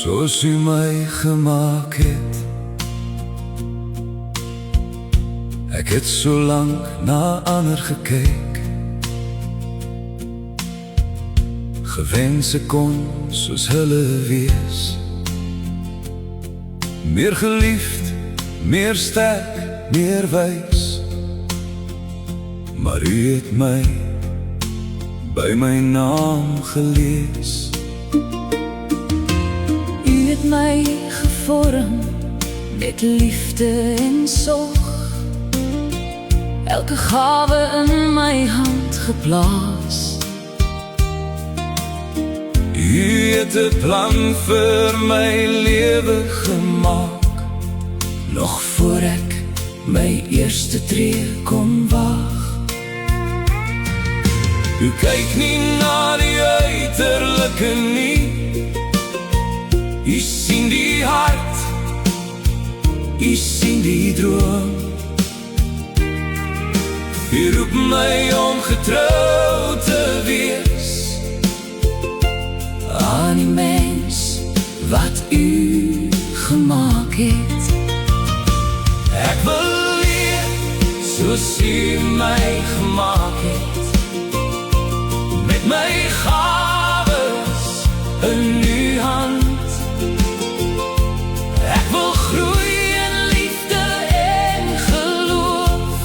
soos U my gemaak het. Ek het so lank na ander gekyk, gewens ek kon soos hulle wees, meer geliefd, meer sterk, meer wys. Maar U het my by my naam gelees. U het my gevorm met liefde en sorg, elke gawe in my hand geplaas. U het 'n plan vir my lewe gemaak, nog voor ek my eerste tree kon waag. U kyk nie na die uiterlike nie, U sien die hart, U sien die droom. U roep my om getrou te wees aan die mens wat U gemaak het. Ek wil leef soos U my gemaak het, met my gawes in U hand. Ek wil groei in liefde en geloof,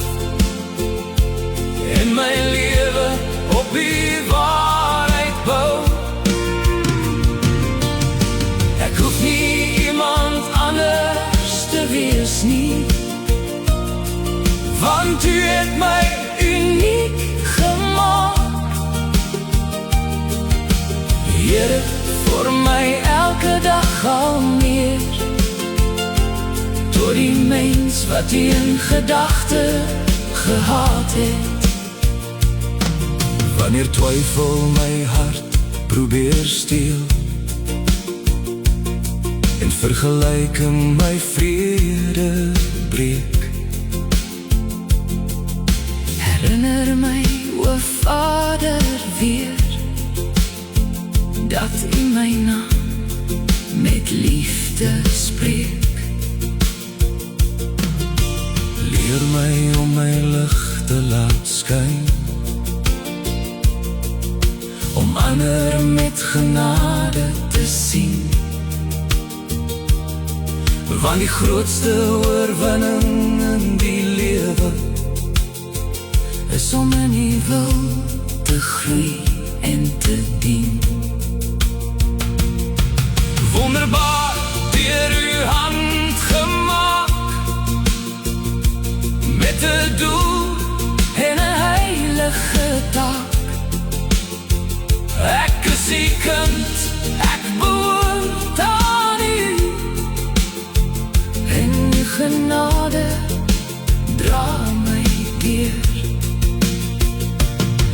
en my lewe op U waarheid bou. Ek hoef nie iemand anders te wees nie, want U het my uniek gemaak. Here, vir my elke dag al meer, tot die mens wat U in gedagte gehad het. Wanneer twyfel my hart probeer steel, en vergelyking my vrede breek, herinner my, o Vader, weer dat U my naam met liefde spreek. Leer my om my lig te laat skyn, om ander met genade te sien, want die grootste oorwinning in die lewe is om in U wil te groei en te dien. Wonderbaar, deur U hand gemaak, met 'n doel en 'n heilige taak. Ek is U kind, ek behoort aan U, en U genade dra my deur.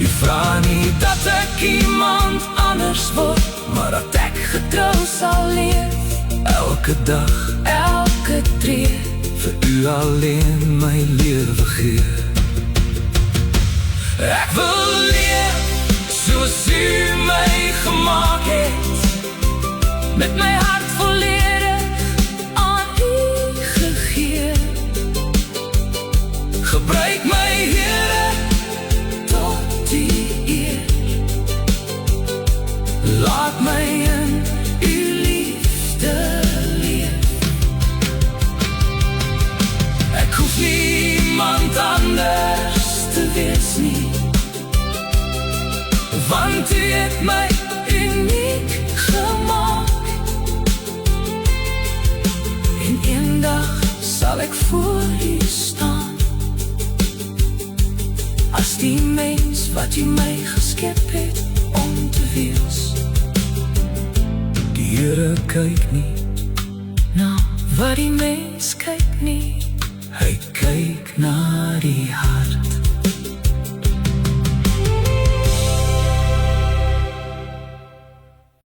U vra nie dat ek iemand anders word, maar dat ek getrou sal leef, elke dag, elke tree, vir U alleen my lewe gee. Ek wil leef soos U my gemaak het, met my hart volledig aan U gegee. Gebruik my, Here, tot U eer. Laat my in U liefde leef. Ek hoef niemand anders te wees nie, want U het my uniek gemaak. En eendag sal ek voor U staan, as die mens wat U my geskep het om te wees. Die Here kyk nie na wat die mens kyk nie, Hy kyk na die hart.